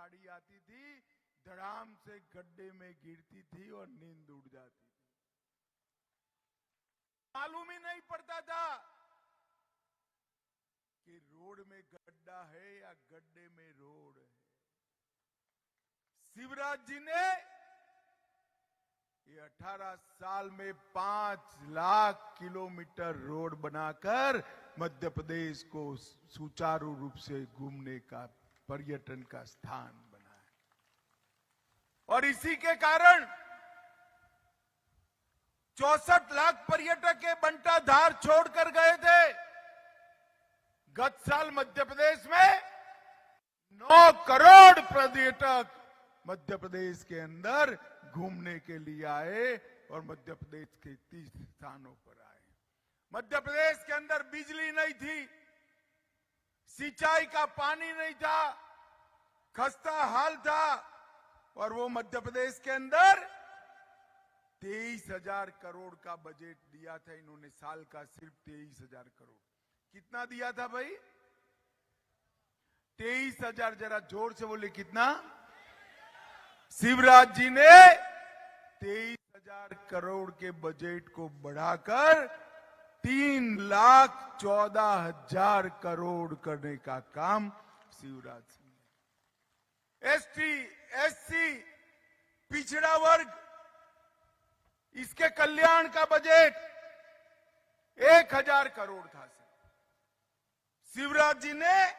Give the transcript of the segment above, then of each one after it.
गाड़ी आती थी, धड़ाम से गड्ढे में गिरती थी और नींद उड़ जाती थी। मालूम ही नहीं पड़ता था कि रोड में गड्ढा है या गड्ढे में रोड है। शिवराज जी ने ये 18 साल में 5 लाख किलोमीटर रोड बनाकर मध्य प्रदेश को सुचारू रूप से घूमने का, पर्यटन का स्थान बनाया। और इसी के कारण 64 लाख पर्यटक के बंटा धार छोड़कर गए थे। गत साल मध्य प्रदेश में 9 करोड़ पर्यटक मध्य प्रदेश के अंदर घूमने के लिए आए और मध्य प्रदेश के 30 स्थानों पर आए। मध्य प्रदेश के अंदर बिजली नहीं थी, सिंचाई का पानी नहीं था, खस्ता हाल था, और वो मध्य प्रदेश के अंदर 23,000 करोड़ का बजट दिया था इन्होंने, साल का सिर्फ 23,000 करोड़। कितना दिया था भाई? 23,000। जरा जोर से बोले, कितना? शिवराज जी ने 23,000 करोड़ के बजट को बढ़ाकर 3,14,000 करोड़ करने का काम शिवराज सिंह ने। एसटी, एससी, पिछड़ा वर्ग, इसके कल्याण का बजट 1,000 करोड़ था। शिवराज जी ने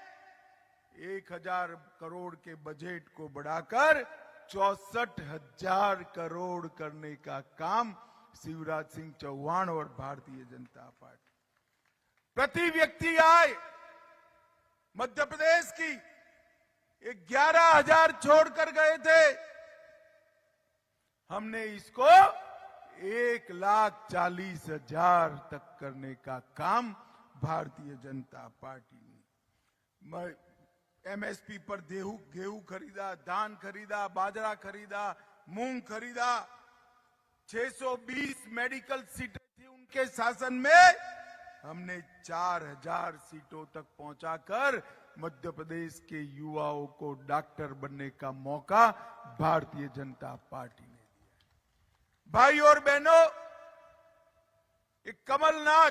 1,000 करोड़ के बजट को बढ़ाकर 64,000 करोड़ करने का काम शिवराज सिंह चौहान और भारतीय जनता पार्टी। प्रति व्यक्ति आय मध्य प्रदेश की 11,000 छोड़कर गए थे, हमने इसको 1,40,000 तक करने का काम भारतीय जनता पार्टी ने। एमएसपी पर गेहूं खरीदा, धान खरीदा, बाजरा खरीदा, मूंग खरीदा। 620 मेडिकल सीटें थी उनके शासन में, हमने 4,000 सीटों तक पहुंचाकर मध्य प्रदेश के युवाओं को डॉक्टर बनने का मौका भारतीय जनता पार्टी ने दिया। भाई और बहनों, एक कमलनाथ,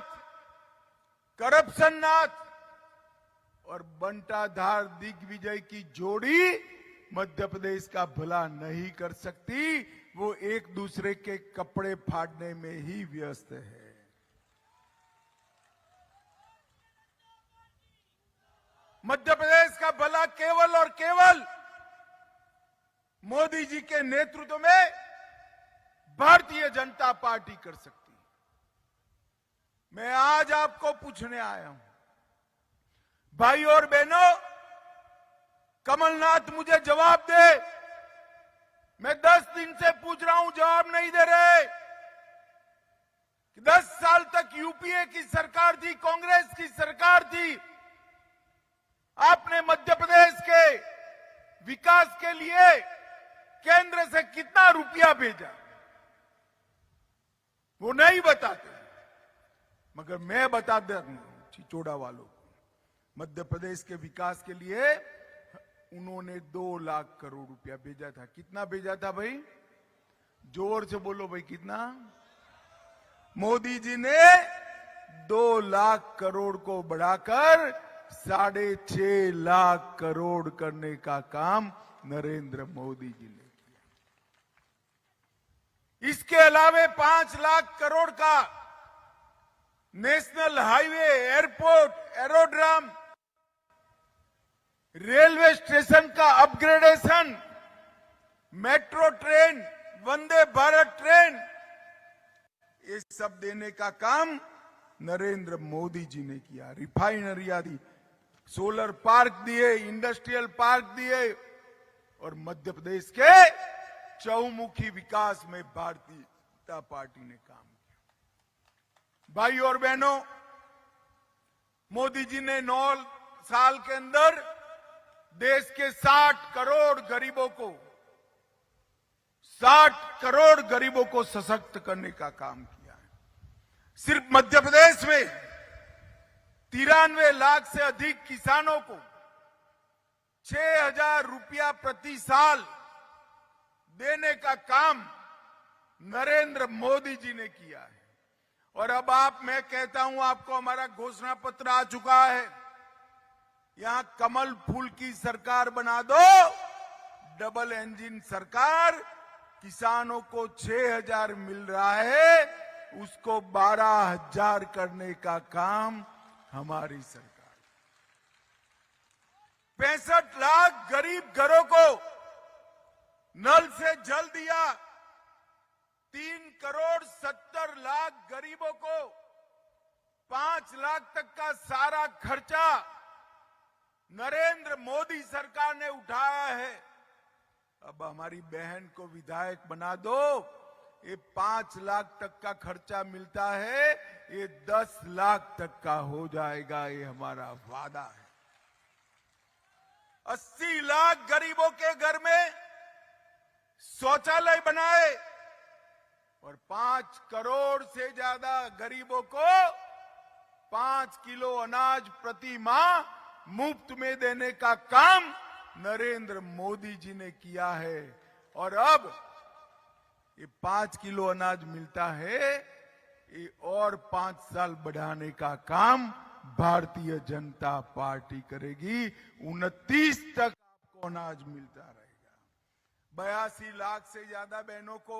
करप्शन नाथ और बंटाधार दिग्विजय की जोड़ी मध्य प्रदेश का भला नहीं कर सकती। वो एक दूसरे के कपड़े फाड़ने में ही व्यस्त है। मध्य प्रदेश का भला केवल और केवल मोदी जी के नेतृत्व में भारतीय जनता पार्टी कर सकती है। मैं आज आपको पूछने आया हूं, भाई और बहनों, कमलनाथ मुझे जवाब दे। मैं 10 दिन से पूछ रहा हूं, जवाब नहीं दे रहे। 10 साल तक यूपीए की सरकार थी, कांग्रेस की सरकार थी। आपने मध्य प्रदेश के विकास के लिए केंद्र से कितना रुपया भेजा? वो नहीं बताते, मगर मैं बता दे चिचोड़ा वालों को, मध्य प्रदेश के विकास के लिए उन्होंने 2 लाख करोड़ रुपया भेजा था। कितना भेजा था भाई? जोर से बोलो भाई, कितना? मोदी जी ने 2 लाख करोड़ को बढ़ाकर 6.5 लाख करोड़ करने का काम नरेंद्र मोदी जी ने किया। इसके अलावे 5 लाख करोड़ का national highway, airport, aerodrome, railway station का upgradation, metro train, Vande Bharat train, ये सब देने का काम नरेंद्र मोदी जी ने किया। रिफाइनरियां दी, सोलर पार्क दिए, इंडस्ट्रियल पार्क दिए, और मध्य प्रदेश के चहुमुखी विकास में भारतीय जनता पार्टी ने काम किया। भाई और बहनों, मोदी जी ने 9 साल के अंदर देश के 60 करोड़ गरीबों को सशक्त करने का काम किया है। सिर्फ मध्य प्रदेश में 93 लाख से अधिक किसानों को 6,000 रुपया प्रति साल देने का काम नरेंद्र मोदी जी ने किया है। और अब मैं कहता हूं आपको, हमारा घोषणा पत्र आ चुका है। यहां कमल फूल की सरकार बना दो, डबल इंजन सरकार। किसानों को 6,000 मिल रहा है, उसको 12,000 करने का काम हमारी सरकार। 65 लाख गरीब घरों को नल से जल दिया। 3,70,00,000 गरीबों को 5 लाख तक का सारा खर्चा नरेंद्र मोदी सरकार ने उठाया है। अब हमारी बहन को विधायक बना दो, ये 5 लाख तक का खर्चा मिलता है, ये 10 लाख तक का हो जाएगा, ये हमारा वादा है। 80 लाख गरीबों के घर में शौचालय बनाए और 5 करोड़ से ज्यादा गरीबों को 5 किलो अनाज प्रति माह मुफ्त में देने का काम नरेंद्र मोदी जी ने किया है। और अब ये 5 किलो अनाज मिलता है, ये और 5 साल बढ़ाने का काम भारतीय जनता पार्टी करेगी। 29 तक आपको अनाज मिलता रहेगा। 82 लाख से ज्यादा बहनों को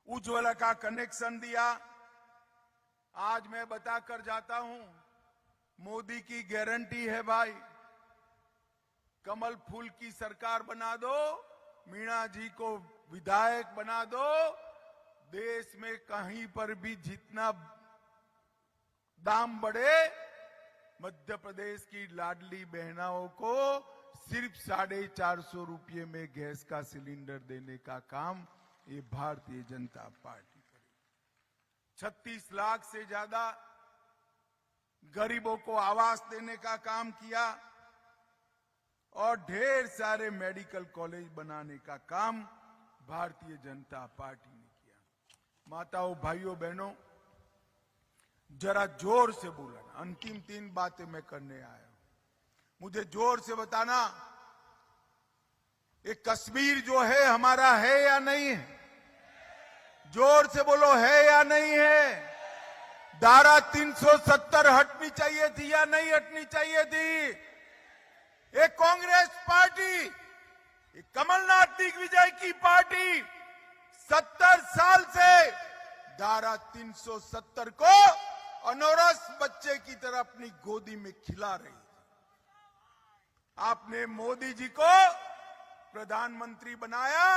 उज्ज्वला का कनेक्शन दिया। आज मैं बताकर जाता हूं, मोदी की गारंटी है भाई, कमल फूल की सरकार बना दो, मीणा जी को विधायक बना दो। देश में कहीं पर भी जितना दाम बढ़े, मध्य प्रदेश की लाडली बहनों को सिर्फ 450 रुपये में गैस का सिलेंडर देने का काम ये भारतीय जनता पार्टी करेगी। 36 लाख से ज्यादा गरीबों को आवास देने का काम किया और ढेर सारे मेडिकल कॉलेज बनाने का काम भारतीय जनता पार्टी ने किया। माताओं, भाइयों, बहनों, जरा जोर से बोलना। अंतिम 3 बातें मैं करने आया हूं, मुझे जोर से बताना, ये कश्मीर जो है हमारा है या नहीं है? जोर से बोलो, है या नहीं है? धारा 370 हटनी चाहिए थी या नहीं हटनी चाहिए थी? ये कांग्रेस पार्टी, ये कमलनाथ दिग्विजय की पार्टी 70 साल से धारा 370 को अनौरस बच्चे की तरह अपनी गोदी में खिला रही थी। आपने मोदी जी को प्रधानमंत्री बनाया।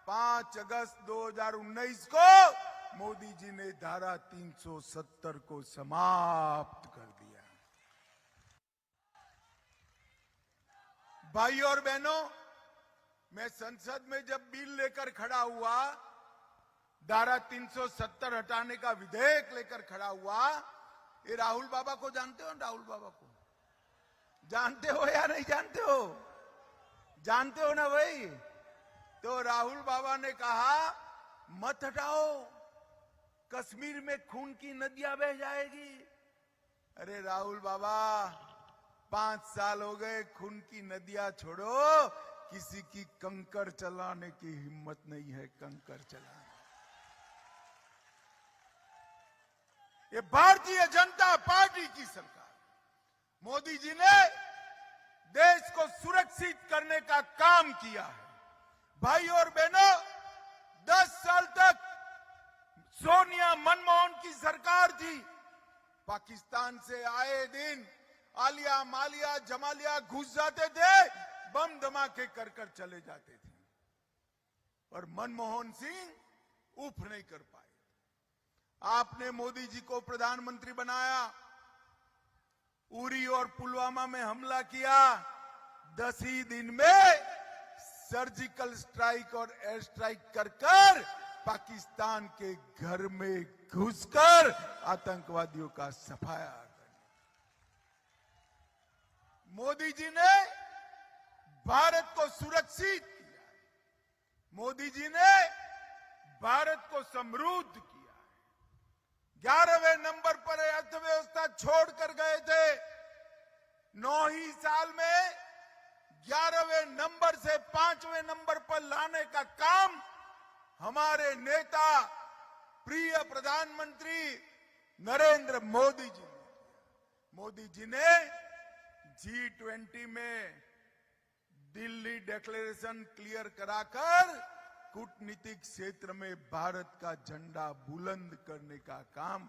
5 अगस्त 2019 को मोदी जी ने धारा 370 को समाप्त कर दिया। भाइयों और बहनों, मैं संसद में जब बिल लेकर खड़ा हुआ, धारा 370 हटाने का विधेयक लेकर खड़ा हुआ, ये राहुल बाबा को जानते हो? राहुल बाबा को जानते हो या नहीं जानते हो? जानते हो ना भाई? तो राहुल बाबा ने कहा मत हटाओ, कश्मीर में खून की नदियां बह जाएगी। अरे राहुल बाबा, 5 साल हो गए, खून की नदियां छोड़ो, किसी की कंकड़ चलाने की हिम्मत नहीं है। कंकड़ चलाने, ये भारतीय जनता पार्टी की सरकार, मोदी जी ने देश को सुरक्षित करने का काम किया है। भाई और बहनों, 10 साल तक सोनिया मनमोहन की सरकार थी। पाकिस्तान से आए दिन आलिया मालिया जमालिया घुस जाते थे, बम धमाके कर कर चले जाते थे, और मनमोहन सिंह उफ नहीं कर पाए। आपने मोदी जी को प्रधानमंत्री बनाया, उरी और पुलवामा में हमला किया, 10 ही दिन में सर्जिकल स्ट्राइक और एयर स्ट्राइक कर कर पाकिस्तान के घर में घुसकर आतंकवादियों का सफाया कर। मोदी जी ने भारत को सुरक्षित किया है, मोदी जी ने भारत को समृद्ध किया है। 11वें नंबर पर अर्थव्यवस्था छोड़कर गए थे। 9 ही साल में 11वें नंबर से 5वें नंबर पर लाने का काम हमारे नेता प्रिय प्रधानमंत्री नरेंद्र मोदी जी ने किया। मोदी जी ने G20 में दिल्ली डिक्लेरेशन क्लियर कराकर कूटनीतिक क्षेत्र में भारत का झंडा बुलंद करने का काम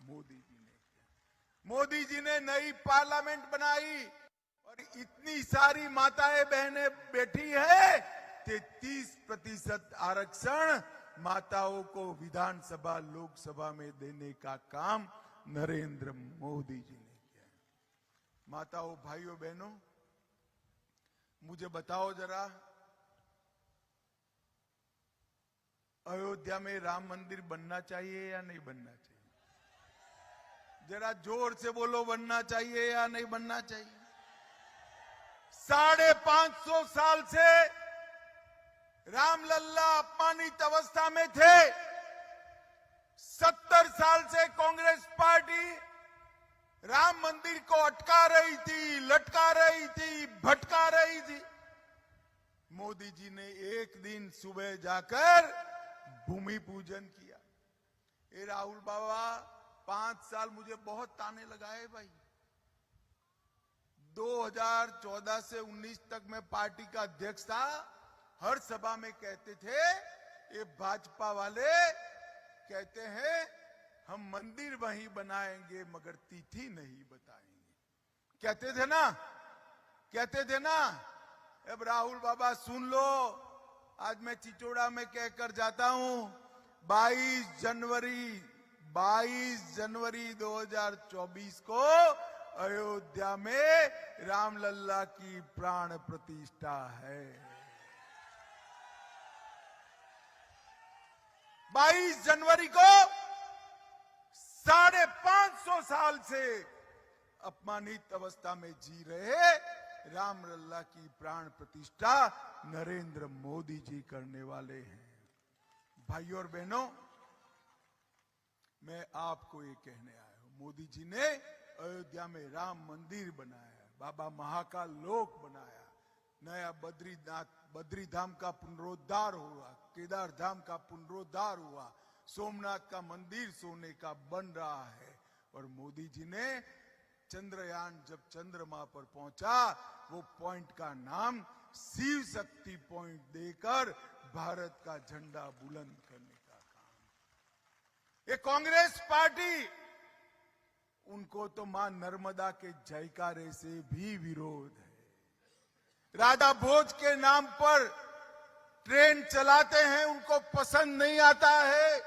मोदी जी ने किया। मोदी जी ने नई पार्लियामेंट बनाई और इतनी सारी माताएं बहनें बैठी है कि 30% आरक्षण माताओं को विधानसभा लोकसभा में देने का काम नरेंद्र मोदी जी ने किया। माताओं भाइयों बहनों, मुझे बताओ जरा, अयोध्या में राम मंदिर बनना चाहिए या नहीं बनना चाहिए? जरा जोर से बोलो, बनना चाहिए या नहीं बनना चाहिए? 550 साल से रामलल्ला अपमानित अवस्था में थे। 70 साल से कांग्रेस पार्टी राम मंदिर को अटका रही थी, लटका रही थी, भटका रही थी। मोदी जी ने एक दिन सुबह जाकर भूमि पूजन किया। ए राहुल बाबा, 5 साल मुझे बहुत ताने लगाए भाई। 2014 से 19 तक मैं पार्टी का अध्यक्ष था। हर सभा में कहते थे, ये भाजपा वाले कहते हैं हम मंदिर वहीं बनाएंगे मगर तिथि नहीं बताएंगे। कहते थे ना, कहते थे ना। अब राहुल बाबा सुन लो, आज मैं चिचोड़ा में कहकर जाता हूं, 22 जनवरी 2024 को अयोध्या में रामलल्ला की प्राण प्रतिष्ठा है। 22 जनवरी को 550 साल से अपमानित अवस्था में जी रहे रामलल्ला की प्राण प्रतिष्ठा नरेंद्र मोदी जी करने वाले हैं। भाइयों और बहनों, मैं आपको ये कहने आया हूं, मोदी जी ने अयोध्या में राम मंदिर बनाया, बाबा महाकाल लोक बनाया, नया बद्रीधाम का पुनरुद्धार हुआ, केदार धाम का पुनरुद्धार हुआ, सोमनाथ का मंदिर सोने का बन रहा है। और मोदी जी ने चंद्रयान जब चंद्रमा पर पहुंचा, वो पॉइंट का नाम शिव शक्ति पॉइंट देकर भारत का झंडा बुलंद करने का काम। ये कांग्रेस पार्टी, उनको तो मां नर्मदा के जयकारे से भी विरोध है। राजा भोज के नाम पर ट्रेन चलाते हैं, उनको पसंद नहीं आता है।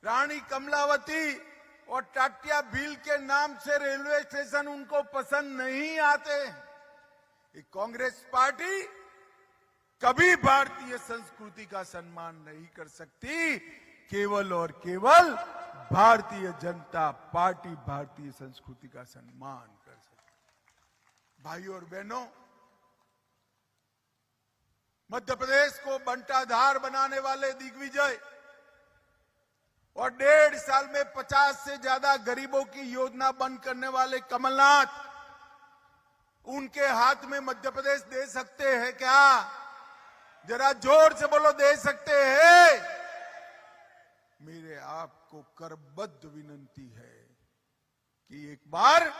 रानी कमलावती और टाटिया भील के नाम से रेलवे स्टेशन उनको पसंद नहीं आते। ये कांग्रेस पार्टी कभी भारतीय संस्कृति का सम्मान नहीं कर सकती। केवल और केवल भारतीय जनता पार्टी भारतीय संस्कृति का सम्मान कर सकती। भाइयों और बहनों, मध्य प्रदेश को बंटाधार बनाने वाले दिग्विजय और 1.5 साल में 50 से ज्यादा गरीबों की योजना बंद करने वाले कमलनाथ, उनके हाथ में मध्य प्रदेश दे सकते हैं क्या? जरा जोर से बोलो, दे सकते हैं? मेरे आपको करबद्ध विनंती है कि एक बार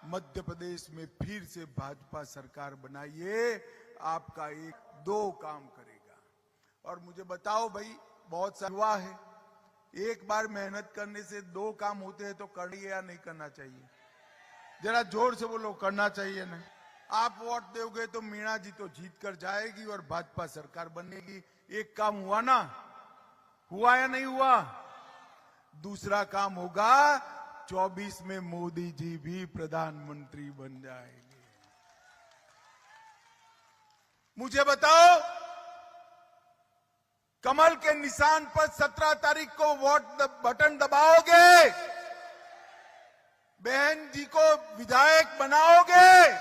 मध्य प्रदेश में फिर से भाजपा सरकार बनाइए। आपका 1-2 काम करेगा। और मुझे बताओ भाई, बहुत सा युवा है, एक बार मेहनत करने से 2 काम होते हैं तो करिए या नहीं करना चाहिए? जरा जोर से बोलो, करना चाहिए ना? आप वोट दोगे तो मीणा जी तो जीत कर जाएगी और भाजपा सरकार बनेगी। एक काम हुआ ना? हुआ या नहीं हुआ? दूसरा काम होगा, 24 में मोदी जी भी प्रधानमंत्री बन जाएंगे। मुझे बताओ, कमल के निशान पर 17 तारीख को वोट बटन दबाओगे? बहन जी को विधायक बनाओगे?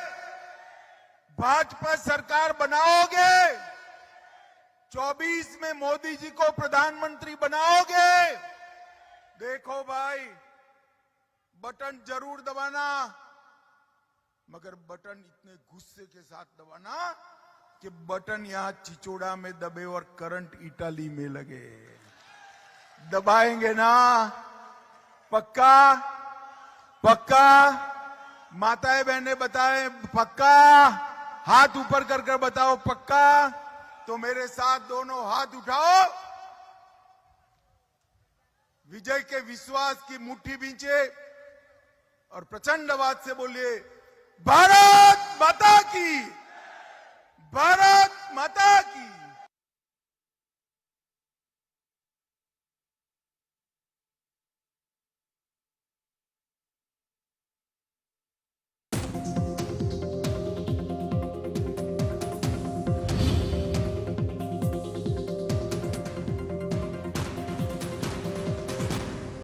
भाजपा सरकार बनाओगे? 24 में मोदी जी को प्रधानमंत्री बनाओगे? देखो भाई, बटन जरूर दबाना। मगर बटन इतने गुस्से के साथ दबाना कि बटन यहां चिचोड़ा में दबे और करंट इटाली में लगे। दबाएंगे ना? पक्का? पक्का? माताएं बहनें बताएं पक्का? हाथ ऊपर कर कर बताओ पक्का? तो मेरे साथ दोनों हाथ उठाओ, विजय के विश्वास की मुट्ठी बींचे और प्रचंड आवाज से बोलिए, भारत माता की, भारत माता की।